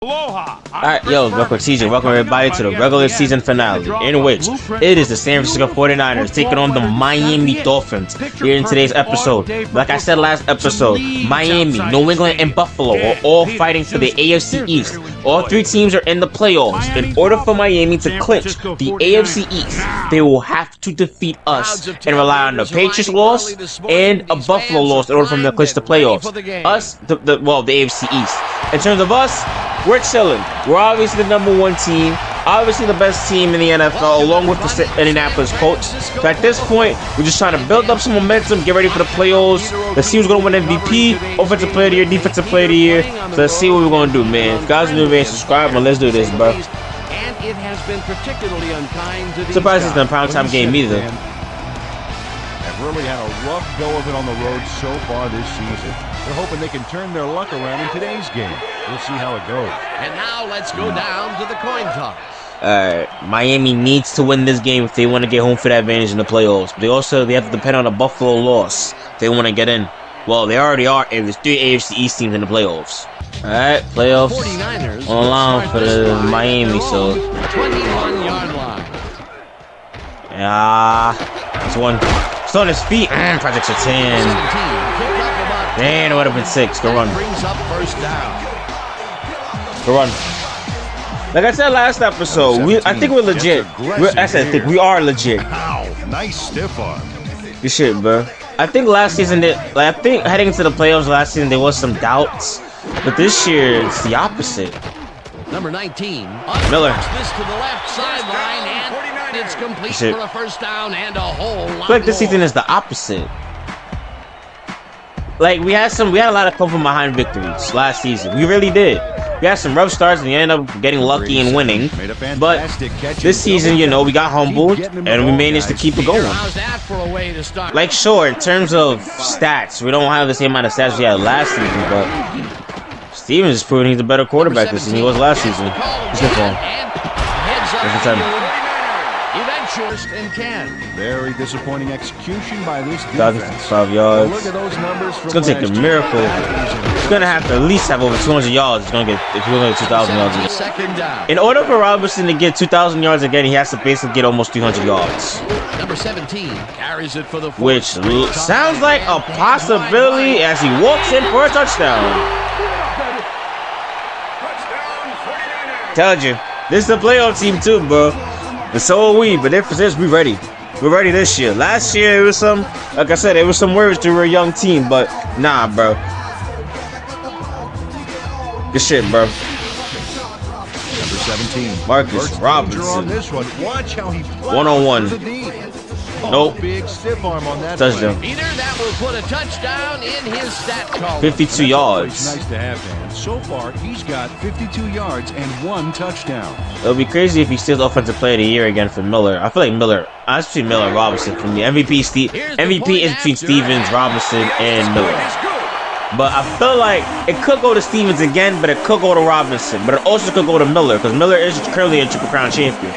Aloha. Alright, yo, welcome TJ, welcome everybody to the regular season finale, in which it is the San Francisco 49ers taking on the Miami Dolphins here in today's episode. Like I said last episode, Miami, New England, and Buffalo are all fighting for the AFC East. All three teams are in the playoffs. In order for Miami to clinch the AFC East, they will have to defeat us and rely on the Patriots loss and a Buffalo loss in order for them to clinch the playoffs. Us, the AFC East. In terms of us, we're chilling. We're obviously the #1 team, obviously the best team in the NFL, along with the Indianapolis Colts. So at this point, we're just trying to build up some momentum, get ready for the playoffs. Let's see who's going to win MVP, Offensive Player of the Year, Defensive Player of the Year. So let's see what we're going to do, man. If you guys are new, man, subscribe, and let's do this, bro. And it has been particularly unkind to Surprised it's not a prime time game either. Have really had a rough go of it on the road so far this season. They're hoping they can turn their luck around in today's game. We'll see how it goes. And now let's go down to the coin toss. Alright, Miami needs to win this game if they want to get home for that advantage in the playoffs. But they have to depend on a Buffalo loss if they want to get in. Well, they already are, and there's 3 AFC East teams in the playoffs. Alright, playoffs on the line for the Miami, so 21-yard line. Yeah, it's one. It's on his feet. Projects are 10. Man, it would have been 6. Go run. Brings up first down. Go run. Like I said last episode, I think we're legit. I think we are legit. Ow, nice stiff arm. Good shit, bro. I think last season, I think heading into the playoffs last season, there was some doubts, but this year it's the opposite. Number 19. Miller. This to the left sideline, and it's complete Shit. for a first down and a whole lot I feel like this more. season is the opposite. Like we had a lot of come from behind victories last season. We really did. We had some rough starts and we ended up getting lucky and winning. But this season, you know, we got humbled and we managed to keep it going. How's that for a way to start? Like sure, in terms of stats, we don't have the same amount of stats we had last season, but Stevens is proving he's a better quarterback this season than he was last season. It's good for him. Every time. And 10. Very disappointing execution by this defense. 5 yards. Look at those numbers. It's gonna take a miracle. It's gonna have to at least have over 200 yards. It's gonna get if you're gonna get 2,000 yards again. Second down. In order for Robinson to get 2,000 yards again, he has to basically get almost 300 yards. Number 17 carries it for the Which sounds like a possibility as he walks in for a touchdown. Told you, this is a playoff team too, bro. And so are we, but for this, we ready. We're ready this year. Last year, it was some, like I said, it was some worries to a young team, but nah, bro. Good shit, bro. Number 17. Marcus Robinson. On this one. Watch how he 1-on-1. Nope. Big stiff arm on that Touchdown. play. Either that will put a touchdown in his stat column. 52 yards. It's nice to have him. So far, he's got 52 yards and 1 touchdown. It'll be crazy if he steals Offensive Player of the Year again for Miller. I feel like Miller, I between Miller and Robinson for me. MVP is between Stevens, Robinson, and Miller. But I feel like it could go to Stevens again, but it could go to Robinson. But it also could go to Miller, because Miller is currently a Triple Crown champion.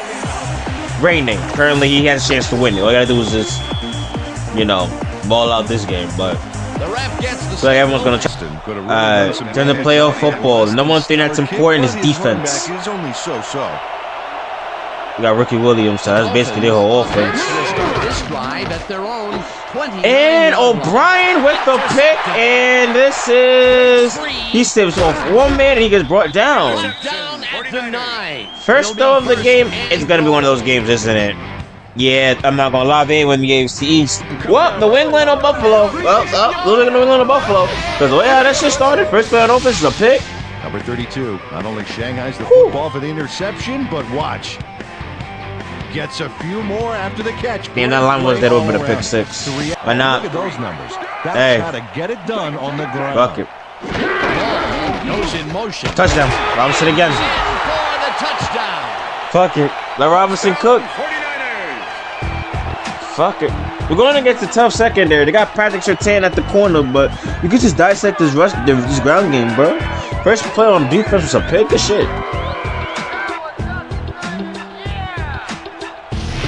Reigning. Currently, he has a chance to win it. All you gotta do is just, you know, ball out this game. But The ref gets the I feel like everyone's gonna turn the playoff football. The #1 thing that's important is defense. Is only so-so. We got Ricky Williams, so that's basically their whole offense. This drive at their own 20. And O'Brien with the pick, and this is he steps off one man and he gets brought down. Down at the 9. First though of the game, it's gonna be one of those games, isn't it? Yeah, I'm not gonna lie, they ain't win the AFC East. Well, the New England or Buffalo. Well, losing New England or Buffalo. Because the way how that shit started, first play on offense is a pick. Number 32. Not only Shanghai's the football for the interception, but watch. Gets a few more after the catch. Damn, that line was dead over the pick 6. Why not? Look at those numbers. That's Hey. how to get it done on the ground. Fuck it. Goes in motion. Touchdown. Robinson again. For the touchdown. Fuck it. Let Robinson cook. Fuck it. We're going against a tough secondary. They got Patrick Surtain at the corner, but you can just dissect this ground game, bro. First play on defense was a pick of shit.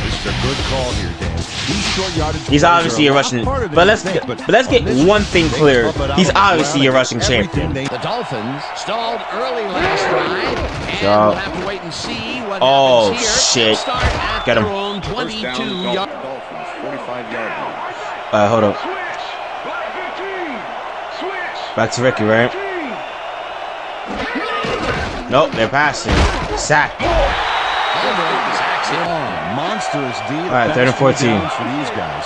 This is a good call here, Dan. He's obviously a rushing. But let's get one thing clear. He's obviously a rushing champion. The Dolphins stalled early last drive, and we'll have to wait and see what happens here. Shit! Start at Get him. their own 22-yard. Hold up. Back to Ricky, right? Nope, they're passing. Sack. Monstrous D. All right, 3rd and 14. For these guys.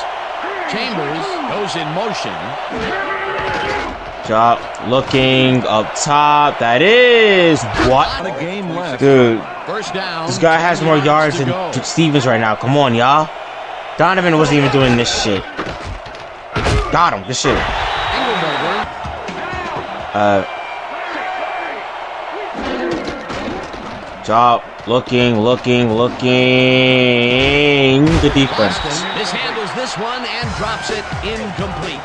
Chambers goes in motion. Drop, looking up top. That is what? A game left. Dude, First down. this guy has more yards than Stevens right now. Come on, y'all. Donovan wasn't even doing this shit. Got him. Good shit. Drop, looking. Good defense. This handles this one and drops it incomplete.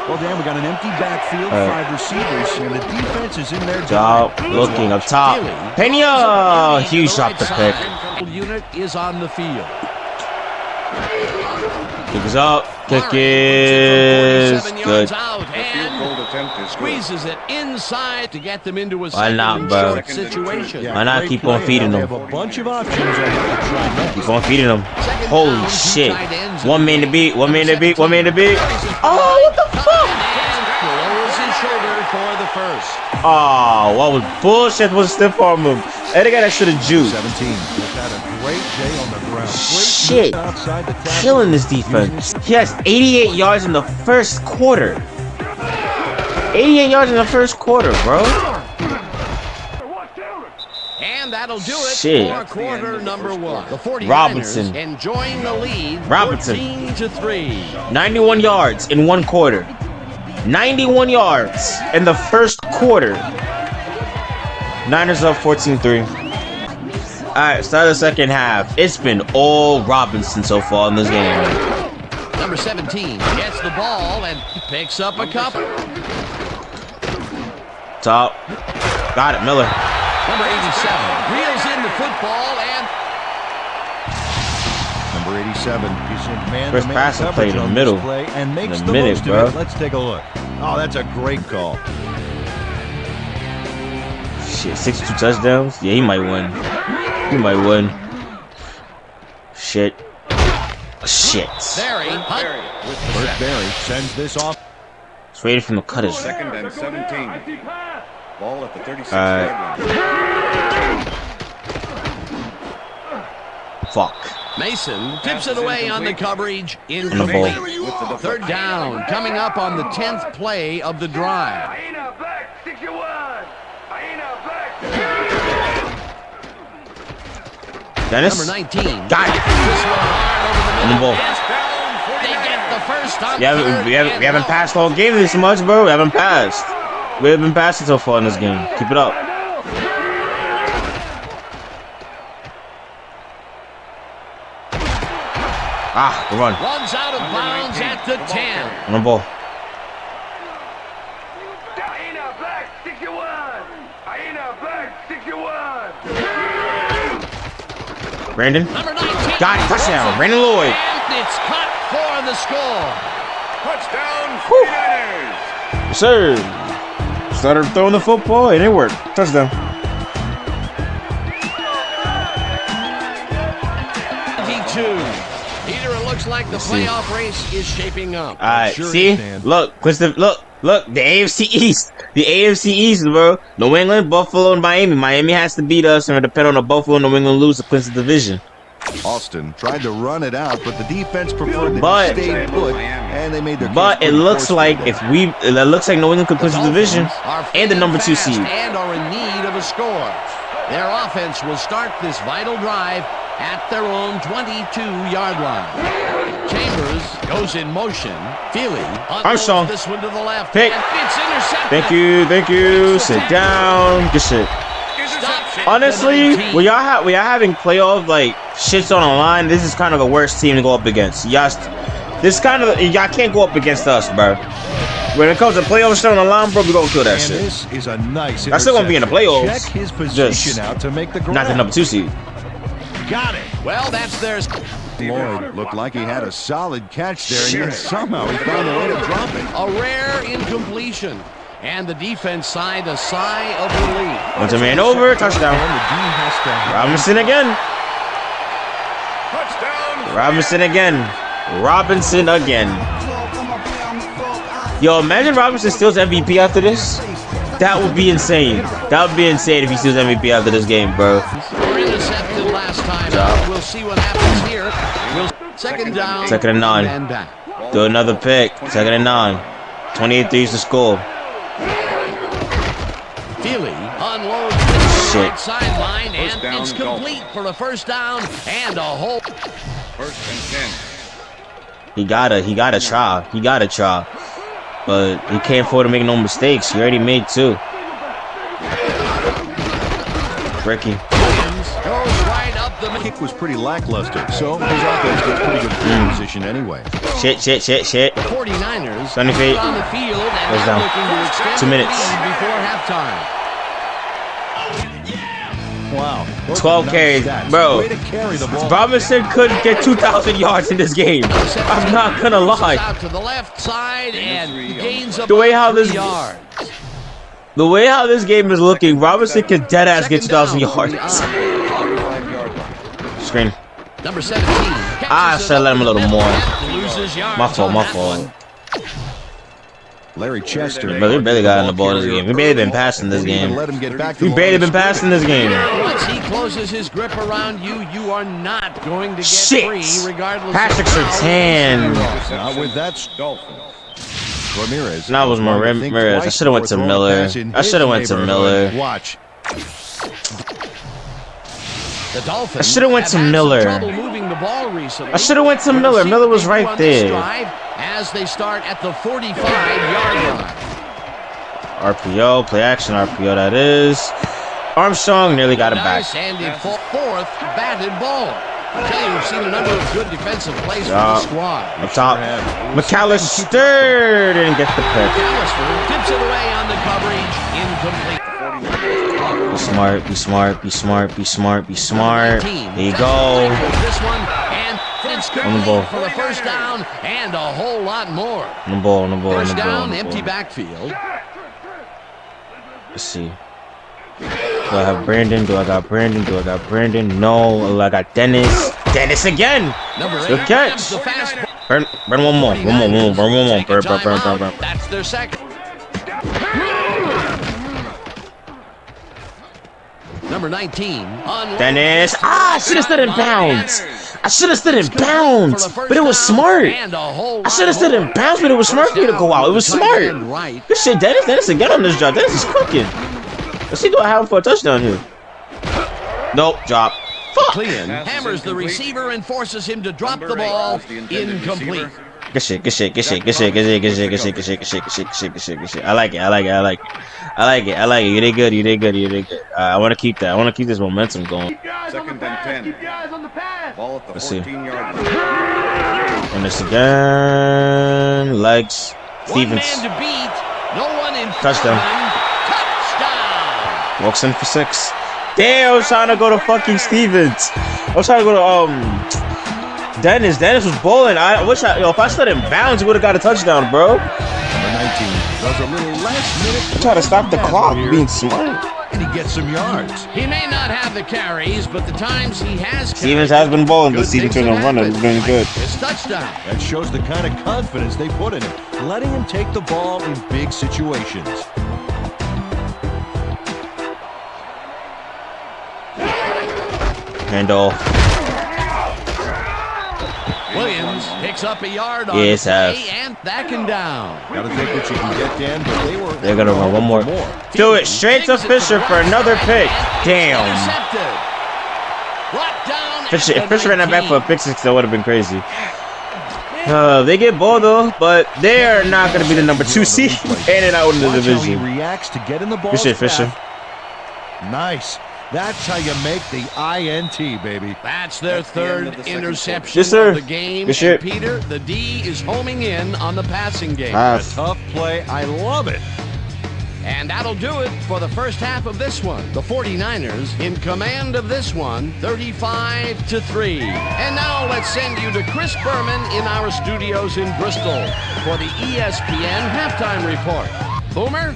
Well, Dan, we got an empty backfield, 5 receivers, and the defense is in there. Drop, looking up top. Pena! Huge drop the pick. Unit is on the field. Kick is up. Kick is good. Squeezes it inside to get them into a Why not, bro? situation. Why not keep on feeding them? They have a bunch of options on how to try next. Keep on feeding them. Holy shit. One man to beat. Oh, what the fuck? Lowers his shoulder for the first. Oh, what was bullshit was a stiff arm move. That guy that should have juked. 17. Just had a great day on the ground. Shit. Killing this defense. He has 88 yards in the first quarter. 88 yards in the first quarter, bro. And that'll do it Shit. for quarter number 1. The 49ers Robinson. enjoying the lead. Robinson. 14-3. 91 yards in one quarter. 91 yards in the first quarter. Niners up 14-3. Alright, start of the second half. It's been all Robinson so far in this game. Number 17 gets the ball and picks up a couple. Top. Got it, Miller. Number 87 reels in the football and Number 87 is in man First pass is played in the middle. And makes In the the middle, most bro. of it. Let's take a look. Oh, that's a great call. Shit, 62 touchdowns? Yeah, he might win. Shit. Barry Hunt. First Barry sends this off. It's rated from the cutters. 2nd and 17. Ball at the 36 Alright. yard line. Fuck. Mason tips it away on the coverage. On the ball. Incomplete. Third down coming up on the 10th play of the drive. Dennis? Number 19. Got it. This one hard over the On the middle. ball. They get the first on We haven't passed all game this much, bro. We haven't passed. We haven't passed so far in this game. Keep it up. Ah, the run. Runs out of bounds at the 10. On the ball. Brandon. Number 19. Got it. Touchdown. Brandon Lloyd. And it's cut for the score. Touchdown, 49ers. Yes, sir. Started throwing the football and it worked. Touchdown. 22. Peter, it looks like the playoff race is shaping up. Alright, Sure see? is, Dan. Look, Clifton, look, the AFC East. The AFC East, bro. New England, Buffalo, and Miami. Miami has to beat us and depend on the Buffalo and New England lose the Clemson division. Austin tried to run it out, but the defense preferred to But- stay put, and they made their But case it pretty looks like forcefully. it looks like New England could clinch the division Are and the number 2 fast seed. and are in need of a score. Their offense will start this vital drive at their own 22-yard line. Chambers goes in motion. Feely Armstrong. unloads this one to the left. Pick. And it's intercepted. Thank you. Sit down. Good shit. Stops at Honestly, the 19. when y'all having playoff like shits on the line, this is kind of the worst team to go up against. Y'all can't go up against us, bro. When it comes to playoffs on the line, bro, we gonna kill that And shit. this is a nice. That's still gonna be in the interception. playoffs. Check his position Just out to make the grab. not the number 2 seed. Got it. Well, that's theirs. Lloyd looked like he had a solid catch there, and yet somehow he found a way to drop it. A rare incompletion. And the defense signed a sigh of relief. Once a man over, touchdown. Robinson again. Robinson again. Robinson again. Yo, imagine Robinson steals MVP after this. That would be insane. That would be insane if he steals MVP after this game, bro. Intercepted last time. We'll see what happens here. Second down. Second and 9. Do another pick. Second and 9. 28 threes to score. Feely unloads the right sideline, and it's complete for a first down and a whole. First and 10. He gotta try. He gotta try. But he can't afford to make no mistakes. He already made 2. Ricky. Goes right up the The kick was pretty lackluster, so his offense gets pretty good field position anyway. Shit. 49ers 20 feet. on the field and Goes down. looking to extend 2 minutes. the lead before halftime. Wow. 12 carries. Bro, Way to carry the ball. Robinson could get 2,000 yards in this game. I'm not gonna lie. Out to the left side and gains up The way how this yards. The way how this game is looking, Robinson can deadass get 2,000 yards. Screen. Number 17. I should let him a little more. Loses yards My fault, on my that fault. one. Larry Chester. But we barely got in the ball this game. We barely been passing this game. Let him get back We barely been passing this game. Once he closes his grip around you, you are not going to get free, regardless Patrick of how Surtain. Now with that, Ramirez. That was Ramirez. I should have went to Miller. I should have went to Miller. Watch. The Dolphins I should have went to have had some Miller. trouble moving the ball recently. I should have went to Miller. Miller was right there. As they start at the 45-yard line. RPO, play action RPO, that is. Armstrong nearly got it back. Nice handed fourth batted ball. I tell you, we've seen a number of good defensive plays from the squad. Up top, McAllister didn't get the pick. McAllister tips it away on the coverage. Incomplete. Be smart, be smart, be smart, be smart, be smart. There you go. This one, and it's complete for the first down and a whole lot more. On the ball, on the ball, on the First ball. down, empty backfield. Let's see. Do I have Brandon? Do I got Brandon? Do I got Brandon? No. I got Dennis. Dennis again. Number 8 Good catch. the fast Burn one more. One more. Burn. That's their second. Number 19. Dennis. I should have stood in bounds. I should have stood in bounds. But it was smart. I should have stood in bounds, but it was smart for you to go out. It was smart. Good shit, Dennis. Dennis again on this job. Dennis is cooking. Let's see, do I have him for a touchdown here? Nope, drop. Fuck. Hammers the receiver and forces him to drop the ball. Incomplete. Good shit. I like it. You did good. I want to keep that. I want to keep this momentum going. Second and 10. Ball at the Let's see. 14-yard line. And this again. Legs. Stevens. One man to beat. No one in Touchdown. Touchdown. Walks in for 6. Damn, I was trying to go to fucking Stevens. I was trying to go to Dennis. Dennis was bowling. I wish if I stood in bounds, he would have got a touchdown, bro. Number 19 does a little last minute. Try to stop the clock, being smart. And he gets some yards. He may not have the carries, but the times he has Stevens has been bowling this season to the runner. He's doing good. His touchdown. That shows the kind of confidence they put in him, letting him take the ball in big situations. Handoff. Williams picks up a yard on Yes, the play and backing down. Gotta take what you can get, Dan, but they're gonna run one more. Do it straight to Fisher for another pick. Damn. Fisher, if Fisher ran that back for a pick 6, that would have been crazy. They get ball though, but they are not gonna be the number 2 seed, and they're not winning the division. He reacts to getting the ball. Fisher. Nice. That's how you make the INT, baby. That's their third interception Yes, sir. of the game. Yes, sir. And Peter, the D is homing in on the passing game. A tough play. I love it. And that'll do it for the first half of this one. The 49ers in command of this one, 35-3. And now let's send you to Chris Berman in our studios in Bristol for the ESPN halftime report. Boomer?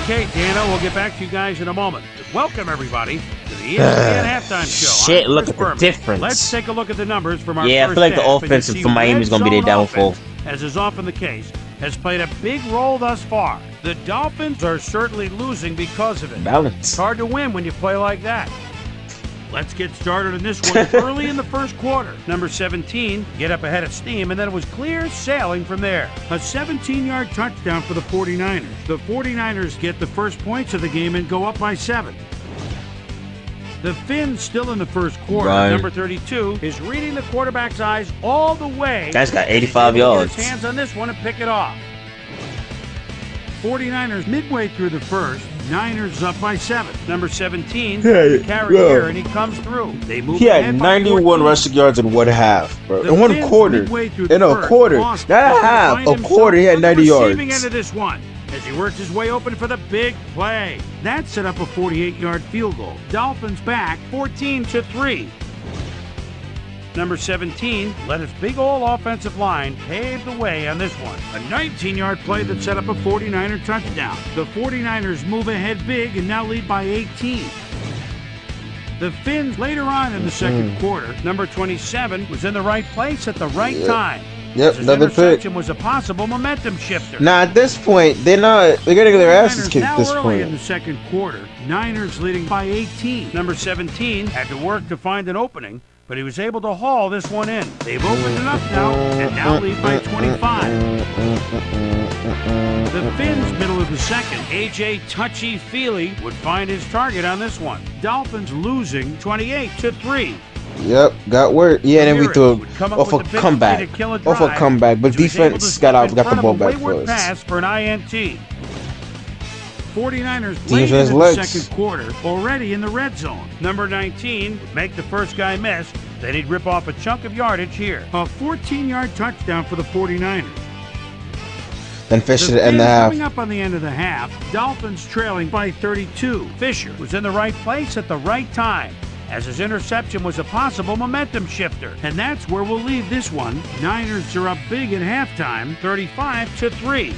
Okay, Dana, we'll get back to you guys in a moment. Welcome, everybody, to the ESPN halftime show. Shit, look at the difference. Let's take a look at the numbers from our I first feel like the half, offensive for Miami is going to be their downfall. As is often the case, has played a big role thus far. The Dolphins are certainly losing because of it. Balance. It's hard to win when you play like that. Let's get started on this one early in the first quarter. Number 17, get up ahead of steam, and then it was clear sailing from there. A 17-yard touchdown for the 49ers. The 49ers get the first points of the game and go up by 7. The Finns still in the first quarter. Right. Number 32 is reading the quarterback's eyes all the way. Guy's got 85 yards. Get his hands on this one and pick it off. 49ers midway through the first. Niners up by 7. Number 17, the carrier, and he comes through. They move. He had 91 rushing yards in one half, bro. In one quarter. In a quarter. Not a half. A quarter, he had 90 yards. Receiving end of this one as he works his way open for the big play. That set up a 48-yard field goal. Dolphins back 14-3. Number 17 let his big old offensive line pave the way on this one. A 19-yard play that set up a 49er touchdown. The 49ers move ahead big and now lead by 18. The Finns later on in the second quarter. Number 27 was in the right place at the right time. Yep, another pick. Interception was a possible momentum shifter. Now at this point, they're getting their asses kicked at this early in point. the second quarter. Niners leading by 18. Number 17 had to work to find an opening, but he was able to haul this one in. They've opened it up now, and now lead by 25. The Finns, middle of the second. A.J. Touchy-Feely would find his target on this one. Dolphins losing 28-3. Yep, got work. Yeah, and then we threw off a comeback. But defense got the ball back for us. Pass for an INT. 49ers Defense late in the legs. second quarter, already in the red zone. Number 19 would make the first guy miss. Then he'd rip off a chunk of yardage here. A 14-yard touchdown for the 49ers. Then Fisher to end the half. Coming up on the end of the half, Dolphins trailing by 32. Fisher was in the right place at the right time, as his interception was a possible momentum shifter. And that's where we'll leave this one. Niners are up big at halftime, 35-3.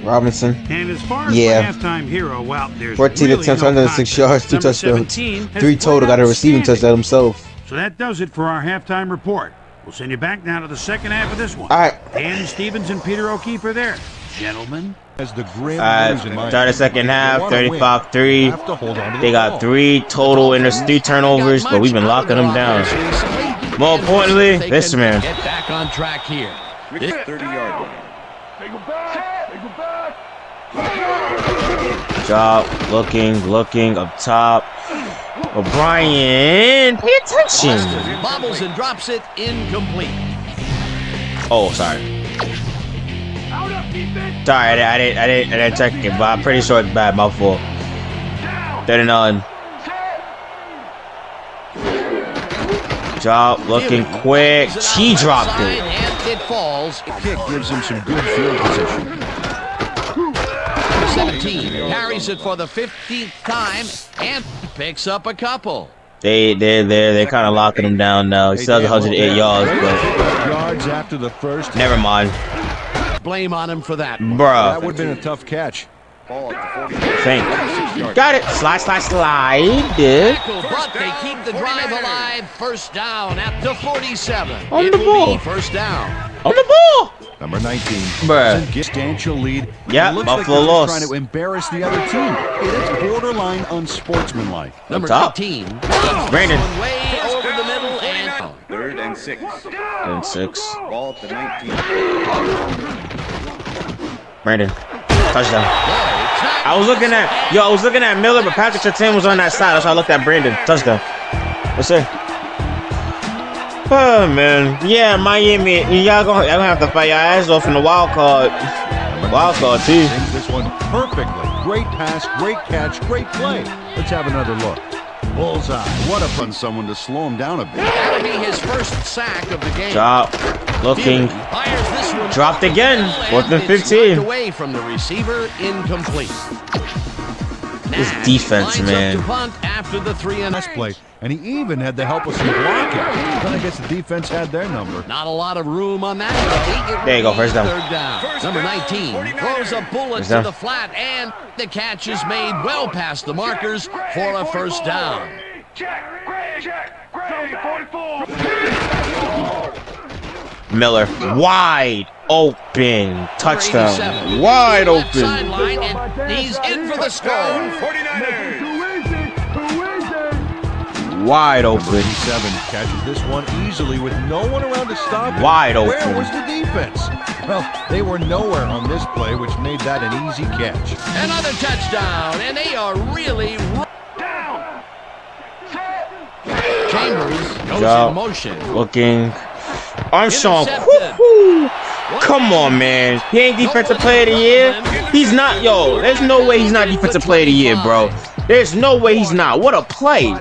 Robinson. And as far as the halftime hero, well, there's 14 really attempts, no 106 yards, 2 Number touchdowns. 17 has 3 total, got a receiving outstanding. touchdown himself. So that does it for our halftime report. We'll send you back now to the second half of this one. All right. Dan Stevens and Peter O'Keefe are there. Gentlemen. As the grim Start the second half, 35-3. They got 3 total and 3 turnovers, but we've been locking them down. More importantly, this man. Get back on track here. 30-yard line. Job, looking up top. O'Brien, pay attention. Bobbles and drops it incomplete. Oh, sorry. Sorry, I didn't check it, but I'm pretty sure it's bad. My fault. 39. Job looking quick. She dropped it. And it falls. The kick gives him some good field position. 17 carries it for the 15th time and picks up a couple. They're kind of locking him down now. He still has 108 yards, but Yards after the first. never mind. Blame on him for that. That Bruh. would have been a tough catch. Ball at the 40. Think. Got it. Slide. Dude. But they keep the drive alive. First down at the 47. On It the will ball. be first down. On the ball. Number 19. Bruh. Substantial lead. Yeah, It looks Buffalo like they're lost. trying to embarrass the other team. It is borderline unsportsmanlike. Number top. 18. Brandon. Way over the middle and 3rd and 6. And 6. Ball at the 19. Brandon. Touchdown. I was looking at Miller, but Patrick Surtain was on that side. That's why I looked at Brandon. Touchdown. Yes, sir. Oh man, yeah, Miami, y'all gonna have to fight your ass off in the wild card too. Sings this one perfectly. Great pass, great catch, great play. Let's have another look. Bullseye. What a fun someone to slow him down a bit. That'll be his first sack of the game. Drop. Looking. Dropped again. 4th and 15. Away from the receiver, incomplete. This defense, man. After the 3-and-out play, and he even had the help of some blocking. Then I guess the defense had their number. Not a lot of room on that play. There you go, first down. Third down. Number 19 throws a bullet to the flat, and the catch is made well past the markers for a first down. Miller, wide open, touchdown, wide open. Sideline, and he's in for the score. 49ers. Wide open. 37 catches this one easily with no one around to stop him. Wide open. Where was the defense? Well, they were nowhere on this play, which made that an easy catch. Another touchdown, and they are really down. Chambers goes in motion. Looking. Armstrong. Come on, man. He ain't defensive player of the year. He's not. Yo, there's no way he's not defensive player of the year, bro. There's no way he's not. What a play.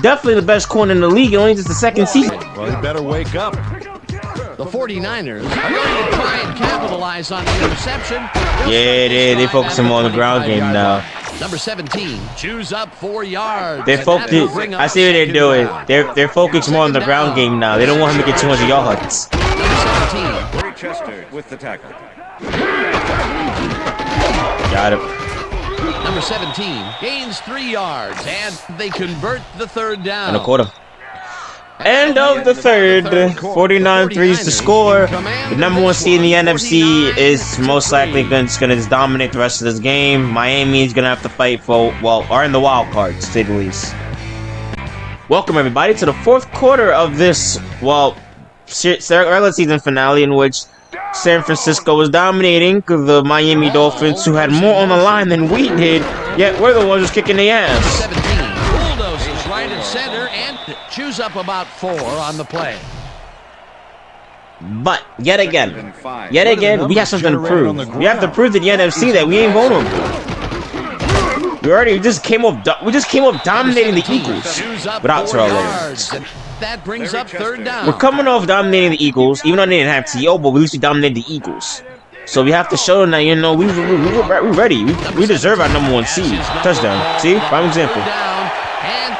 Definitely the best corner in the league. Only just the second season. Well, he better wake up. The 49ers are going to try and capitalize on the interception. Yeah, they focusing more on the ground game now. Number 17 chews up 4 yards. They're focused. I see what they're doing. They're focused more on the ground game now. They don't want him to get 200 yards. Number 17. Chester with the tackle. Got it. Number 17 gains 3 yards, and they convert the third down. And a quarter. End of the third. 49-3 to score. The number 1 seed in the NFC is most likely going to dominate the rest of this game. Miami is going to have to fight for, well, are in the wild card, to say the least. Welcome, everybody, to the 4th quarter of this, well, regular season finale in which San Francisco was dominating the Miami Dolphins, who had more on the line than we did, yet we're the ones who's kicking the ass. 17 bulldozes right at center and chews up about 4 on the play. But yet again, we have something to prove. We have to prove to the NFC that we ain't vulnerable. We just came up dominating the Eagles without Terrell Owens. That brings up third down. We're coming off dominating the Eagles, even though they didn't have T.O., but we at least dominated the Eagles. So we have to show them that, you know, we're ready. We deserve our number 1 seed. Touchdown. See? Prime example. And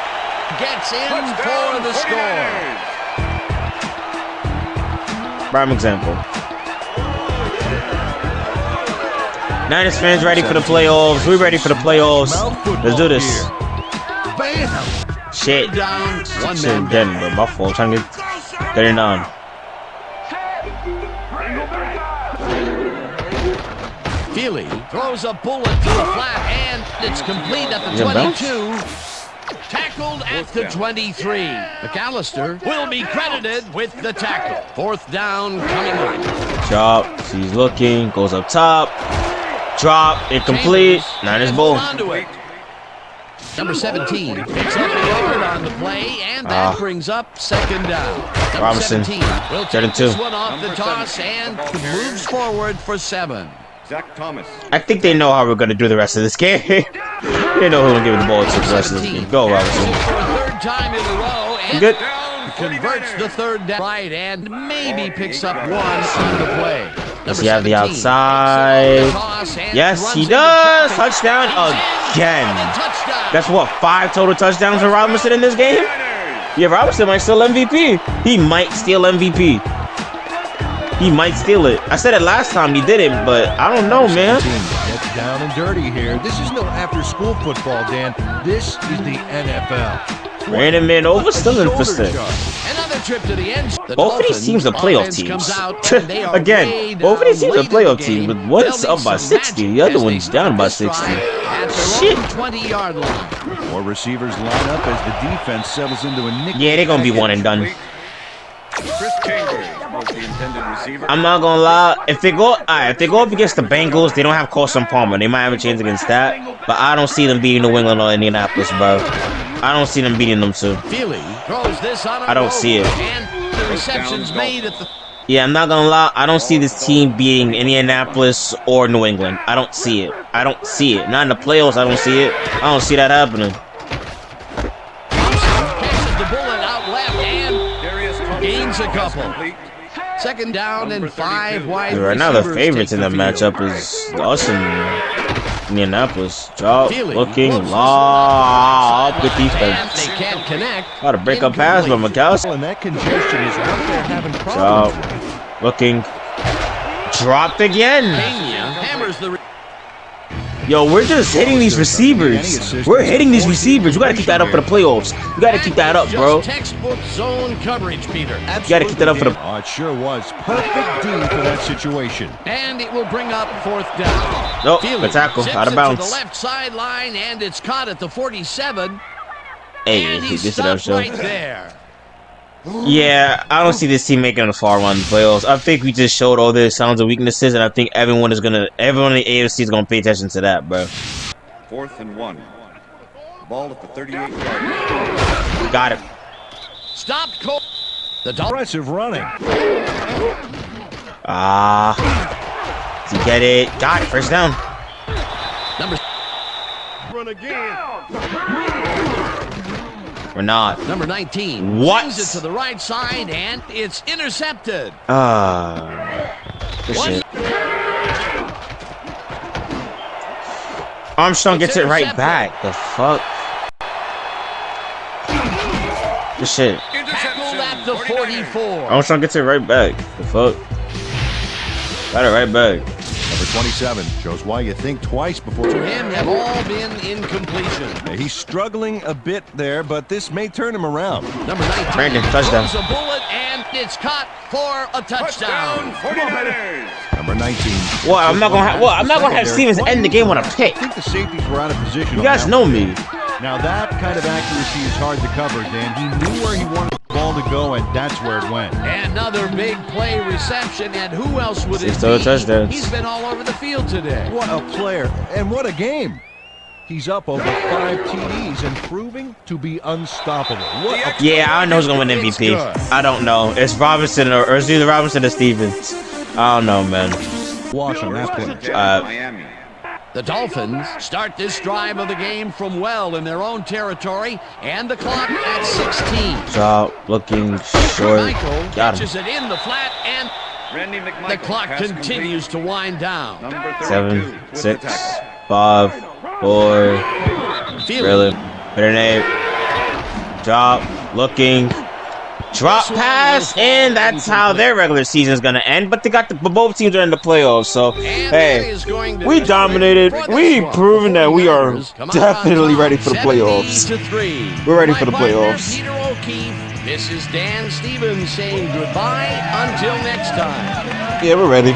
gets in for the score. Prime example. Niners fans ready for the playoffs. We're ready for the playoffs. Let's do this. Shit. Shit, Denver. My fault. I'm trying to get it on. Feely throws a bullet to the flat, and it's complete at the 22. Tackled at the 23. McAllister will be credited with the tackle. 4th down coming up. Drop. He's looking. Goes up top. Drop. Incomplete. Niners ball. Number 17 picks up the yard on the play, and that brings up 2nd down. Number Robinson. 17 will take this one off the toss and moves forward for 7. Zach Thomas. I think they know how we're going to do the rest of this game. They know who will give the ball to the rest of this game. Go, Robinson. For a 3rd time in a row, and Good. Converts the 3rd down right, and maybe picks up 1 on the play. Does he have the outside? Yes, he does. Touchdown again. That's what, 5 total touchdowns for Robinson in this game? Yeah, Robinson might steal MVP. He might steal MVP. He might steal it. I said it last time he didn't, but I don't know, man. Gets down and dirty here. This is no after-school football, Dan. This is the NFL. Ran him in over, still interesting. Another trip to the end. Both of these teams are playoff teams. Again, both of these teams are playoff teams, but one's up by 60, the other one's down by 60. Shit. 20-yard line. 4 receivers line up as the defense settles into a nick. Yeah, they're gonna be 1 and done. Chris Chambers was the intended receiver. I'm not gonna lie. If they go up against the Bengals, they don't have Carson Palmer. They might have a chance against that, but I don't see them beating New England or Indianapolis, bro. I don't see them beating them too. Feely throws this on I don't see it. And the reception's made at the Yeah, I'm not gonna lie. I don't see this team beating Indianapolis or New England. I don't see it. I don't see it. Not in the playoffs. I don't see it. I don't see that happening. Catches the bullet out left and gains a couple. Second down and 5 wide. Right now, the favorites in the matchup is us and Indianapolis. Drop, looking, lob, good defense. They can't connect. Got to break up pass by McAllister. And that congestion is what they're having problems with. Drop, looking, dropped again. Hammers the. Yo, we're just hitting these receivers. We're hitting these receivers. We gotta keep that up for the playoffs. We gotta keep that up, bro. Textbook zone coverage, Peter. You gotta keep that up for the. Oh, it sure was. Perfect D for that situation. And it will bring up 4th down. Nope, the tackle out of bounds. To the left sideline, and it's caught at the 47. Hey, and he's this is our stopped show. right there. Yeah, I don't see this team making a far run in the playoffs. I think we just showed all their signs of weaknesses, and I think everyone in the AFC is gonna pay attention to that, bro. 4th and 1. Ball at the 38-yard. Got it. Stopped Cole. The Dolphins. Impressive running. To get it. Got it. First down. Run again. We're not. Number 19. What? Swings it to the right side, and it's intercepted. Good shit. Armstrong gets it right back. The fuck? Good shit. Tackled at the 44. Armstrong gets it right back. The fuck? Got it right back. Number 27 shows why you think twice before. To him have all been incompletion. He's struggling a bit there, but this may turn him around. Number 19. Brandon, touchdown. Throws a bullet, and it's caught for a touchdown. 49ers. Number 19. Well, I'm not gonna have Stevens end the game on a pick. I think the safeties were out of position. You guys know me. Now that kind of accuracy is hard to cover, Dan. He knew where he wanted the ball to go, and that's where it went. Another big play reception, and who else would it 6 total be? touchdowns. He's been all over the field today. What a player, and what a game. He's up over 5 TDs and proving to be unstoppable. Yeah, I don't know who's gonna win MVP. I don't know. It's Robinson or it's either Robinson or Stevens. I don't know, man. Wash on that play. Miami. The Dolphins start this drive of the game from well in their own territory, and the clock at 16. Drop, looking short. Michael Got him. catches it in the flat, and Randy McMichael. the clock Pass continues to wind down. Number 32 7, with the 6, tackle. 5, 4. Really? Better name. Drop, looking. Drop pass, and that's how their regular season is gonna end. But they got both teams are in the playoffs, so hey, we dominated. We've proven that we are definitely ready for the playoffs. We're ready for the playoffs. Peter O'Keefe, this is Dan Stevens saying goodbye until next time. Yeah, we're ready.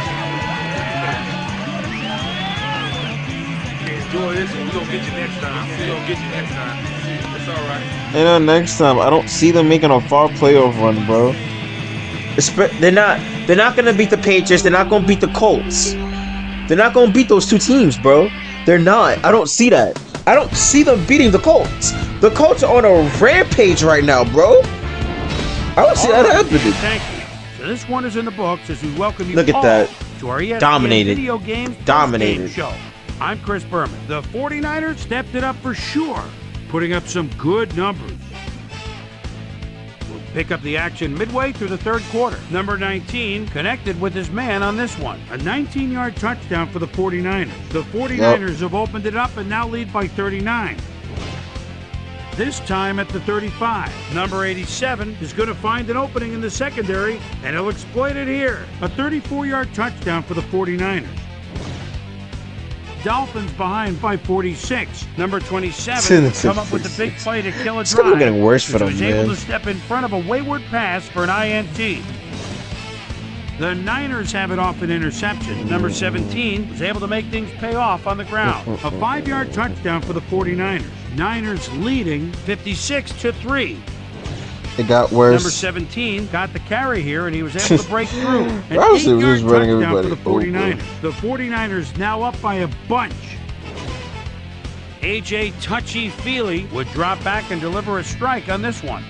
Enjoy this, and we're gonna get you next time. We're gonna get you next time. It's all right. And next time, I don't see them making a far playoff run, bro. They're not gonna beat the Patriots. They're not gonna beat the Colts. They're not gonna beat those two teams, bro. They're not. I don't see that. I don't see them beating the Colts. The Colts are on a rampage right now, bro. I don't see that happening. Thank you. So this one is in the books as we welcome you Look at all that. to our ESPN Dominated. Video Games Dominated. Show. I'm Chris Berman. The 49ers stepped it up for sure, putting up some good numbers. We'll pick up the action midway through the third quarter. Number 19 connected with his man on this one. A 19-yard touchdown for the 49ers. The 49ers have opened it up and now lead by 39. This time at the 35. Number 87 is going to find an opening in the secondary, and he'll exploit it here. A 34-yard touchdown for the 49ers. Dolphins behind by 46. Number 27 come up with the big play to kill a It's still drive. getting worse for them, was able man. to step in front of a wayward pass for an INT. The Niners have it off an interception. Number 17 was able to make things pay off on the ground. A 5-yard touchdown for the 49ers. Niners leading 56-3. It got Number worse. 17 got the carry here, and he was able to break through. An Obviously, he 8-yard was running touchdown for the everybody 49ers. The 49ers now up by a bunch. A.J. Touchy-Feely would drop back and deliver a strike on this one.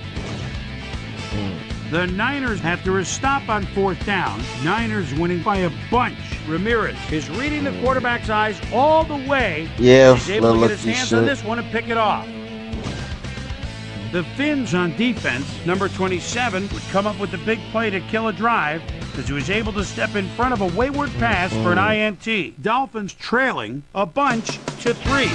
The Niners after a stop on 4th down. Niners winning by a bunch. Ramirez is reading the quarterback's eyes all the way. Yeah, he's able to get his hands on this one and pick it off. The Finns on defense, number 27, would come up with the big play to kill a drive as he was able to step in front of a wayward pass for an INT. Dolphins trailing a bunch to 3.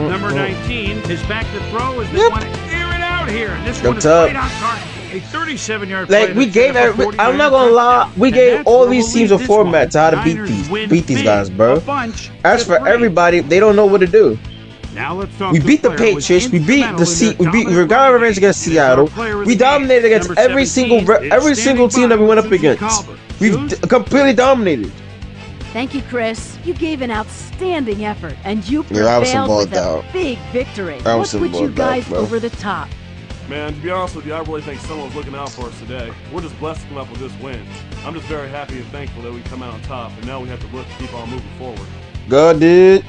Number 19 is back to throw as they want to air it out here. And this one is right on target. A 37-yard play. Like we gave, I'm not gonna lie, we gave all these teams a format to how to beat these guys, bro. As for everybody, they don't know what to do. Now let's talk. We beat the Patriots. We beat we got our revenge against Seattle. We dominated against every single team that we went up against. We've completely dominated. Thank you, Chris. You gave an outstanding effort, and you prevailed with a big victory. What put you guys over the top? Man, to be honest with you, I really think someone's looking out for us today. We're just blessed to come up with this win. I'm just very happy and thankful that we come out on top, and now we have to look to keep on moving forward. God did.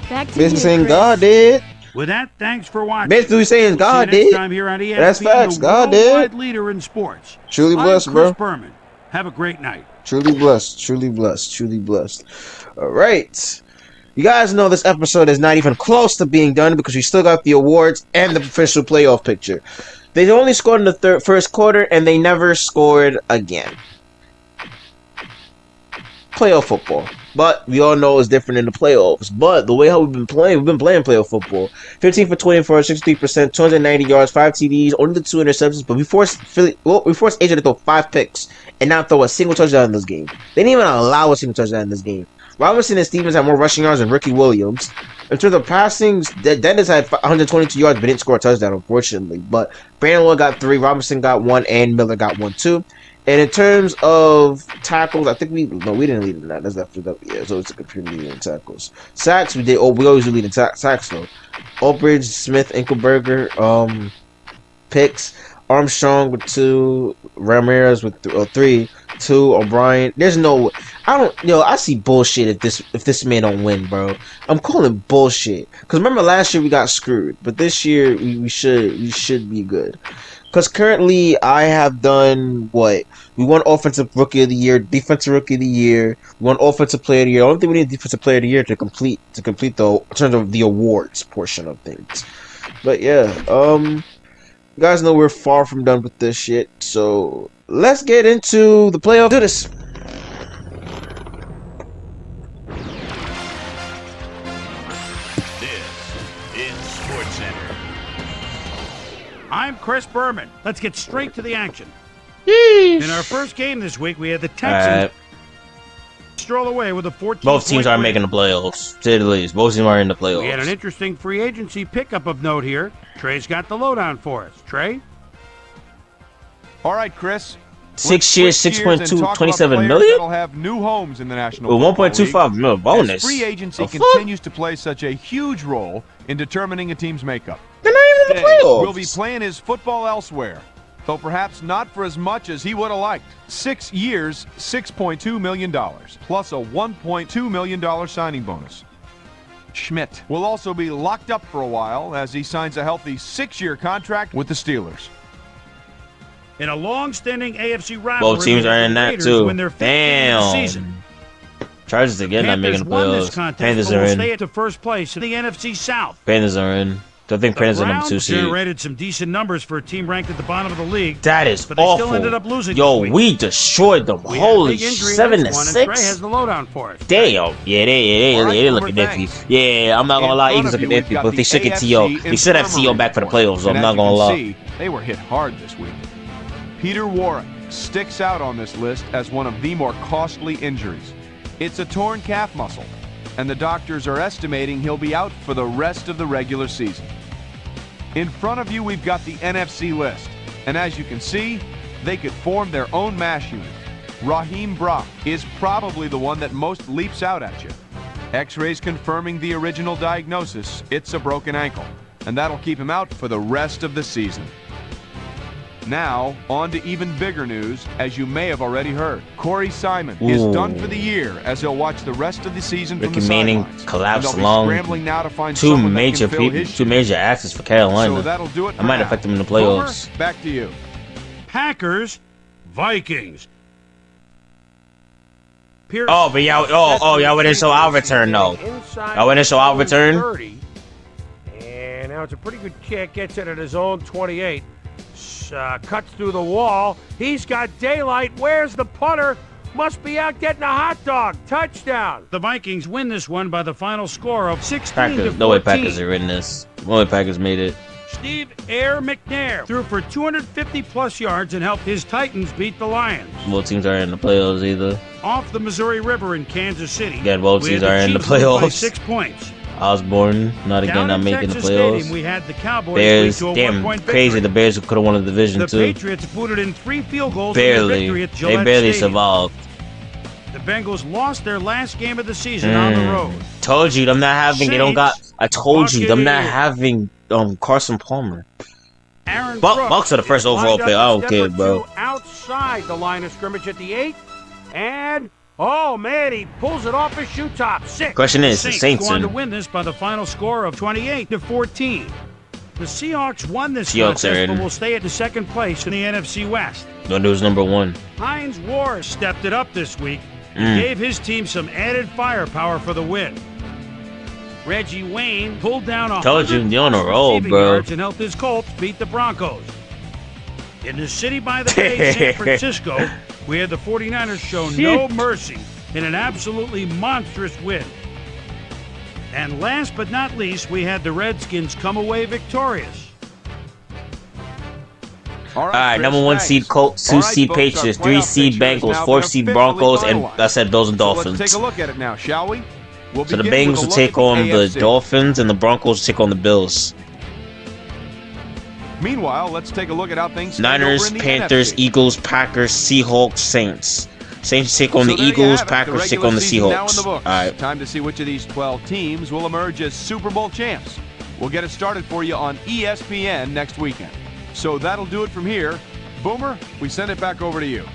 Back to Basically you, saying Chris. God did. With that, thanks for watching. Basically saying God did. Time here on ESPN, That's facts. God did. Leader in sports. Truly blessed, I'm bro. Chris Berman. Have a great night. Truly blessed. Truly blessed. Truly blessed. All right. You guys know this episode is not even close to being done because we still got the awards and the official playoff picture. They only scored in the first quarter and they never scored again. Playoff football. But we all know it's different in the playoffs. But the way how we've been playing playoff football. 15 for 24, 63%, 290 yards, 5 TDs, only the 2 interceptions. But we forced AJ to throw 5 picks and not throw a single touchdown in this game. They didn't even allow a single touchdown in this game. Robinson and Stevens had more rushing yards than Ricky Williams. In terms of passing, Dennis had 122 yards but didn't score a touchdown, unfortunately. But Brandon Lloyd got 3, Robinson got 1, and Miller got 1 too. And in terms of tackles, I think we didn't lead in that. That's S2W. Yeah, so it's a computer lead in tackles. Sacks, we always do lead in sacks though. Ulbridge, Smith, Enkelberger, picks. Armstrong with 2, Ramirez with 3, 2, O'Brien. There's no, I see bullshit if this man don't win, bro. I'm calling bullshit. Cause remember last year we got screwed, but this year we should be good. Because currently, I have done what? We won Offensive Rookie of the Year, Defensive Rookie of the Year, we won Offensive Player of the Year. I don't think we need Defensive Player of the Year to complete the in terms of the awards portion of things. But yeah, you guys know we're far from done with this shit. So let's get into the playoff. Do this. I'm Chris Berman. Let's get straight to the action. Yeesh. In our first game this week, we had the Texans stroll away with a 14. Both teams are making the playoffs. To say the least, both teams are in the playoffs. We had an interesting free agency pickup of note here. Trey's got the lowdown for us. Trey? All right, Chris. 6 years, 6.2, 27 million? That'll have new homes in the National With 1.25 million bonus. As free agency continues to play such a huge role in determining a team's makeup. They're not even in the playoffs. Will be playing his football elsewhere, though perhaps not for as much as he would have liked. 6 years, $6.2 million, plus a $1.2 million signing bonus. Schmidt will also be locked up for a while as he signs a healthy 6-year contract with the Steelers. In a long-standing AFC rivalry, both teams are in that too. Damn. Season. Chargers again not making the playoffs. Panthers are in. Stay at the first place in the NFC South. Panthers are in. I think Panthers are number 2 seed. Generated some decent numbers for a team ranked at the bottom of the league. That is but they awful. Still ended up losing. Yo, we destroyed them. Holy 7-6. Trey has the lowdown for us. Damn. Yeah, they looking iffy. Yeah, I'm not gonna lie, Eagles looking iffy, but they should get T.O. They should have T.O. back for the playoffs, so I'm not gonna lie. They were hit hard this week. Peter Warrick sticks out on this list as one of the more costly injuries. It's a torn calf muscle, and the doctors are estimating he'll be out for the rest of the regular season. In front of you, we've got the NFC list, and as you can see, they could form their own mash unit. Raheem Brock is probably the one that most leaps out at you. X-rays confirming the original diagnosis, it's a broken ankle, and that'll keep him out for the rest of the season. Now, on to even bigger news, as you may have already heard. Corey Simon is done for the year, as he'll watch the rest of the season from the sidelines. Ricky Manning collapsed lung. Now to find two major axes for Carolina. So that'll do it. I might affect them in the playoffs. Homer, back to you. Packers, Vikings. Oh, but y'all wouldn't show our return, though. Y'all wouldn't show our return? And now it's a pretty good kick. Gets it at his own 28. Cuts through the wall. He's got daylight. Where's the punter? Must be out getting a hot dog. Touchdown. The Vikings win this one by the final score of 16-14. No way Packers are in this. No way Packers made it. Steve Air McNair threw for 250-plus yards and helped his Titans beat the Lions. Both teams are in the playoffs either. Off the Missouri River in Kansas City. Again, both teams are in the playoffs. By 6 points. Osborne, not making the playoffs. Stadium, we had the Cowboys Bears, damn, crazy. The Bears could have won the division, too. The Patriots booted in 3 field goals. Barely. They barely survived. The Bengals lost their last game of the season on the road. Told you, them not having, I told you, them not having Carson Palmer. Bucks are the first overall pick. I don't care, bro. Outside the line of scrimmage at the 8. And, oh man, he pulls it off his shoe top. 6. Question is, the Saints going to win this by the final score of 28-14. The Seahawks won this contest, but will stay at the second place in the NFC West. Don't lose number 1. Hines Ward stepped it up this week. He gave his team some added firepower for the win. Reggie Wayne pulled down 100 on a roll, bro, yards and helped his Colts beat the Broncos. In the city by the bay, San Francisco, we had the 49ers show no mercy in an absolutely monstrous win. And last but not least, we had the Redskins come away victorious. All right, number 1 seed Colts, 2 seed Patriots, 3 seed Bengals, 4 seed Broncos, and I said Bills and Dolphins. Let's take a look at it now, shall we? So the Bengals will take on the Dolphins, and the Broncos will take on the Bills. Meanwhile, let's take a look at how things Niners, Panthers, NFC. Eagles, Packers, Seahawks, Saints. Saints take on the Eagles, Packers take on the Seahawks. All right. Time to see which of these 12 teams will emerge as Super Bowl champs. We'll get it started for you on ESPN next weekend. So that'll do it from here. Boomer, we send it back over to you.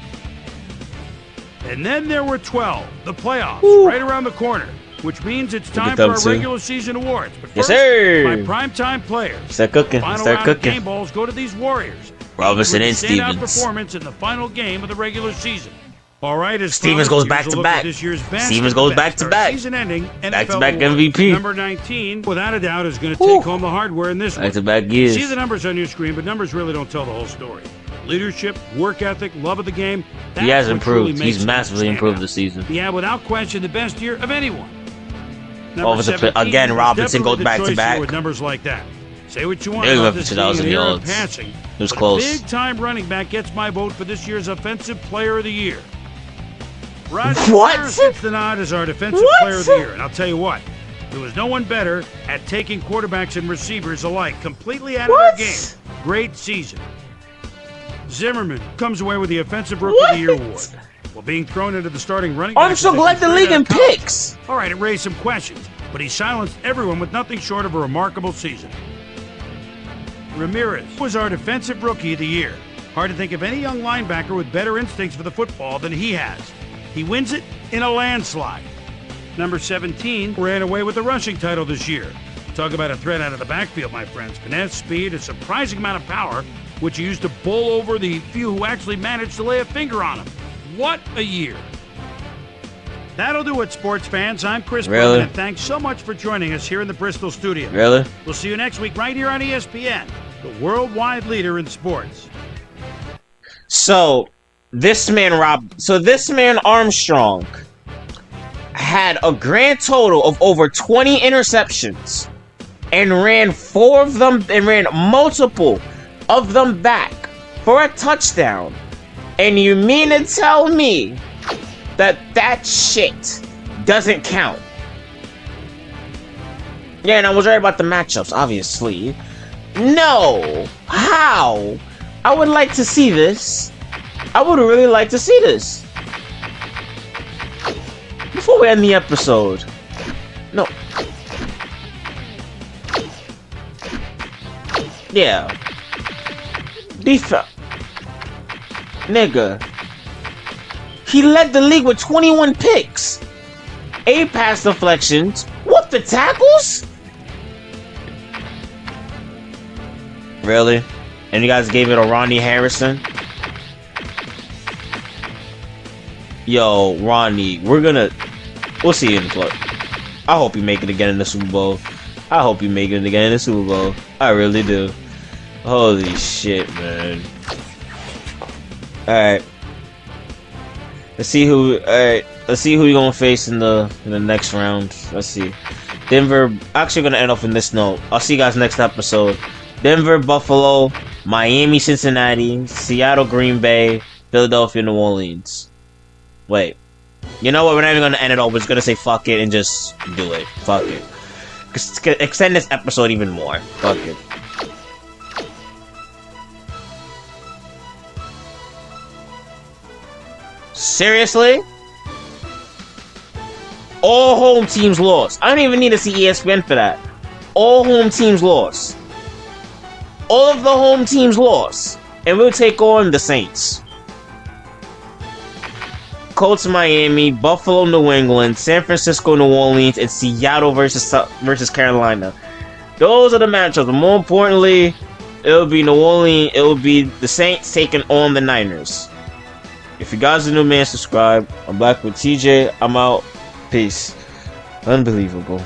And then there were 12, the playoffs, right around the corner, which means it's time for our regular season awards. But first, my primetime players. Start cooking. Final Start round cooking. Game balls go to these Warriors. Robinson and Stevens. Performance in the final game of the regular season. All right, as Stevens goes back to back. Stevens goes back to back. Season-ending back-to-back MVP. Number 19, without a doubt, is going to take home the hardware in this one. Back-to-back years. See the numbers on your screen, but numbers really don't tell the whole story. Leadership, work ethic, love of the game. He has improved. He's massively improved this season. Yeah, without question, the best year of anyone. Again, Robinson goes back to back. With numbers like that. Say what you want about this team in passing. It was close. Big-time running back gets my vote for this year's Offensive Player of the Year. What? Gets the nod as our Defensive Player of the Year. And I'll tell you what, there was no one better at taking quarterbacks and receivers alike completely out of their game. Great season. Zimmerman comes away with the Offensive Rookie of the Year award. While being thrown into the starting running back. Armstrong led the league in picks. All right, it raised some questions, but he silenced everyone with nothing short of a remarkable season. Ramirez was our Defensive Rookie of the Year. Hard to think of any young linebacker with better instincts for the football than he has. He wins it in a landslide. Number 17 ran away with the rushing title this year. Talk about a threat out of the backfield, my friends. Finesse, speed, a surprising amount of power, which he used to bowl over the few who actually managed to lay a finger on him. What a year. That'll do it, sports fans. I'm Chris Berman, and thanks so much for joining us here in the Bristol studio. We'll see you next week right here on ESPN, the worldwide leader in sports. So, this man Armstrong had a grand total of over 20 interceptions and ran multiple of them back for a touchdown. And you mean to tell me that shit doesn't count? Yeah, and I was right about the matchups, obviously. No! How? I would like to see this. I would really like to see this. Before we end the episode. No. Yeah. Defense. Nigga. He led the league with 21 picks. 8 pass deflections. What, the tackles? Really? And you guys gave it to Ronnie Harrison? Yo, Ronnie, we'll see you in the club. I hope you make it again in the Super Bowl. I hope you make it again in the Super Bowl. I really do. Holy shit, man. Alright. Let's see who you're gonna face in the next round. Let's see. Denver, actually gonna end off in this note. I'll see you guys next episode. Denver, Buffalo, Miami, Cincinnati, Seattle, Green Bay, Philadelphia, New Orleans. Wait. You know what? We're not even gonna end it all. We're just gonna say fuck it and just do it. Fuck it. Extend this episode even more. Fuck it. Seriously? All home teams lost. I don't even need to see ESPN for that. All home teams lost. All of the home teams lost. And we'll take on the Saints. Colts, Miami, Buffalo, New England, San Francisco, New Orleans, and Seattle versus Carolina. Those are the matchups. But more importantly, it'll be New Orleans. It'll be the Saints taking on the Niners. If you guys are new, man, subscribe. I'm Black with TJ. I'm out. Peace. Unbelievable.